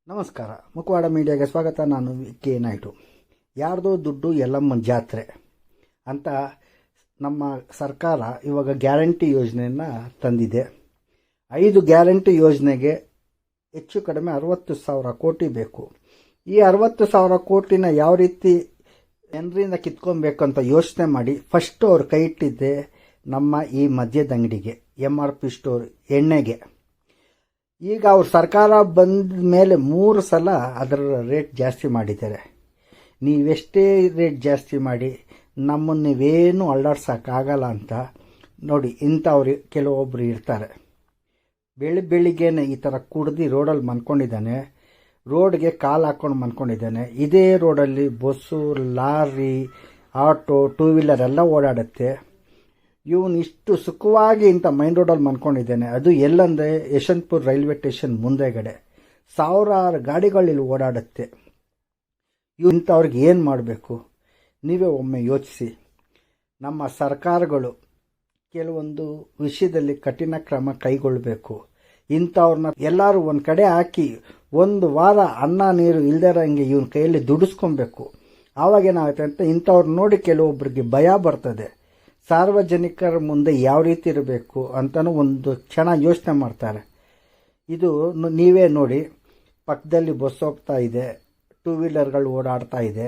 ನಮಸ್ಕಾರ, ಮುಖವಾಡ ಮೀಡಿಯಾಗೆ ಸ್ವಾಗತ. ನಾನು ಕೆ ನಾಯ್ಡು. ಯಾರ್ದೋ ದುಡ್ಡು ಎಲ್ಲಮ್ಮನ ಜಾತ್ರೆ ಅಂತ ನಮ್ಮ ಸರ್ಕಾರ ಇವಾಗ ಗ್ಯಾರಂಟಿ ಯೋಜನೆಯನ್ನು ತಂದಿದೆ. 5 ಗ್ಯಾರಂಟಿ ಯೋಜನೆಗೆ ಹೆಚ್ಚು ಕಡಿಮೆ 60,000 ಕೋಟಿ ಬೇಕು. ಈ 60,000 ಕೋಟಿನ ಯಾವ ರೀತಿ ಜನರಿಂದ ಕಿತ್ಕೊಬೇಕು ಅಂತ ಯೋಚನೆ ಮಾಡಿ ಫಸ್ಟ್ ಅವ್ರು ಕೈ ಇಟ್ಟಿದ್ದೆ ನಮ್ಮ ಈ ಮದ್ಯದ ಅಂಗಡಿಗೆ, MRP ಸ್ಟೋರ್ ಎಣ್ಣೆಗೆ. ಈಗ ಅವ್ರ ಸರ್ಕಾರ ಬಂದ ಮೇಲೆ 3 ಸಲ ಅದರ ರೇಟ್ ಜಾಸ್ತಿ ಮಾಡಿದ್ದಾರೆ. ನೀವೆಷ್ಟೇ ರೇಟ್ ಜಾಸ್ತಿ ಮಾಡಿ ನಮ್ಮನ್ನು ನೀವೇನು ಅಲ್ಲಾಡ್ಸೋಕ್ಕಾಗಲ್ಲ ಅಂತ ನೋಡಿ. ಇಂಥವ್ರು ಕೆಲವೊಬ್ಬರು ಇರ್ತಾರೆ, ಬೆಳಿಗ್ಗೆನೆ ಈ ಥರ ಕುಡ್ದು ರೋಡಲ್ಲಿ ಮನ್ಕೊಂಡಿದ್ದಾನೆ, ರೋಡ್ಗೆ ಕಾಲು ಹಾಕ್ಕೊಂಡು ಮನ್ಕೊಂಡಿದ್ದಾನೆ. ಇದೇ ರೋಡಲ್ಲಿ ಬಸ್ಸು, ಲಾರಿ, ಆಟೋ, 2 ವೀಲರ್ ಎಲ್ಲ ಓಡಾಡುತ್ತೆ. ಇವನು ಇಷ್ಟು ಸುಖವಾಗಿ ಇಂಥ ಮೈನ್ ರೋಡಲ್ಲಿ ಮನ್ಕೊಂಡಿದ್ದಾನೆ. ಅದು ಎಲ್ಲಂದರೆ ಯಶವಂತಪುರ ರೈಲ್ವೆ ಸ್ಟೇಷನ್ ಮುಂದೆಗಡೆ ಸಾವಿರಾರು ಗಾಡಿಗಳಲ್ಲಿ ಓಡಾಡುತ್ತೆ. ಇಂಥವ್ರಿಗೆ ಏನು ಮಾಡಬೇಕು ನೀವೇ ಒಮ್ಮೆ ಯೋಚಿಸಿ. ನಮ್ಮ ಸರ್ಕಾರಗಳು ಕೆಲವೊಂದು ವಿಷಯದಲ್ಲಿ ಕಠಿಣ ಕ್ರಮ ಕೈಗೊಳ್ಳಬೇಕು. ಇಂಥವ್ರನ್ನ ಎಲ್ಲರೂ ಒಂದು ಕಡೆ ಹಾಕಿ 1 ವಾರ ಅನ್ನ ನೀರು ಇಲ್ದಿರಂಗೆ ಇವನ ಕೈಯಲ್ಲಿ ದುಡಿಸ್ಕೊಬೇಕು. ಆವಾಗೇನಾಗುತ್ತೆ ಅಂತ ಇಂಥವ್ರು ನೋಡಿ ಕೆಲವೊಬ್ಬರಿಗೆ ಭಯ ಬರ್ತದೆ. ಸಾರ್ವಜನಿಕರ ಮುಂದೆ ಯಾವ ರೀತಿ ಇರಬೇಕು ಅಂತಲೂ ಒಂದು ಕ್ಷಣ ಯೋಚನೆ ಮಾಡ್ತಾರೆ. ಇದು ನೀವೇ ನೋಡಿ, ಪಕ್ಕದಲ್ಲಿ ಬಸ್ ಹೋಗ್ತಾ ಇದೆ, 2 ವೀಲರ್ಗಳು ಓಡಾಡ್ತಾ ಇದೆ.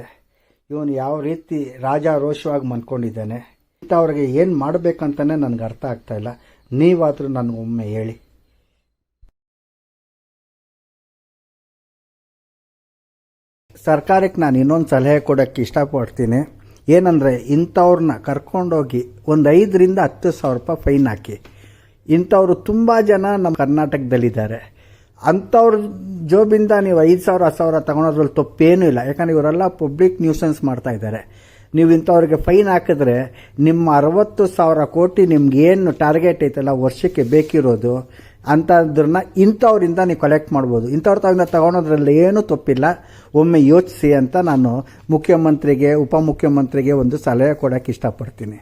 ಇವನು ಯಾವ ರೀತಿ ರಾಜಾರೋಷವಾಗಿ ಮನ್ಕೊಂಡಿದ್ದಾನೆ. ಇಂಥವ್ರಿಗೆ ಏನು ಮಾಡಬೇಕಂತಲೇ ನನಗೆ ಅರ್ಥ ಆಗ್ತಾ ಇಲ್ಲ. ನೀವಾದರೂ ನನಗೊಮ್ಮೆ ಹೇಳಿ. ಸರ್ಕಾರಕ್ಕೆ ನಾನು ಇನ್ನೊಂದು ಸಲಹೆ ಕೊಡೋಕ್ಕೆ ಇಷ್ಟಪಡ್ತೀನಿ. ಏನಂದರೆ, ಇಂಥವ್ರನ್ನ ಕರ್ಕೊಂಡೋಗಿ ಒಂದು 5,000 to 10,000 ರೂಪಾಯಿ ಫೈನ್ ಹಾಕಿ. ಇಂಥವ್ರು ತುಂಬ ಜನ ನಮ್ಮ ಕರ್ನಾಟಕದಲ್ಲಿದ್ದಾರೆ. ಅಂಥವ್ರ ಜೋಬಿಂದ ನೀವು 5,000 10,000 ತಗೊಳೋದ್ರಲ್ಲಿ ತಪ್ಪೇನೂ ಇಲ್ಲ. ಯಾಕಂದರೆ ಇವರೆಲ್ಲ ಪಬ್ಲಿಕ್ ನ್ಯೂಸೆನ್ಸ್ ಮಾಡ್ತಾ ಇದ್ದಾರೆ. ನೀವು ಇಂಥವ್ರಿಗೆ ಫೈನ್ ಹಾಕಿದ್ರೆ ನಿಮ್ಮ 60,000 ಕೋಟಿ ನಿಮ್ಗೇನು ಟಾರ್ಗೆಟ್ ಐತಲ್ಲ ವರ್ಷಕ್ಕೆ ಬೇಕಿರೋದು ಅಂಥದ್ರನ್ನ ಇಂಥವ್ರಿಂದ ನೀವು ಕಲೆಕ್ಟ್ ಮಾಡ್ಬೋದು. ಇಂಥವ್ರ ತಾವಿಂದ ತಗೊಳೋದ್ರಲ್ಲಿ ಏನೂ ತಪ್ಪಿಲ್ಲ. ಒಮ್ಮೆ ಯೋಚಿಸಿ ಅಂತ ನಾನು ಮುಖ್ಯಮಂತ್ರಿಗೆ, ಉಪಮುಖ್ಯಮಂತ್ರಿಗೆ ಒಂದು ಸಲಹೆ ಕೊಡೋಕ್ಕೆ ಇಷ್ಟಪಡ್ತೀನಿ.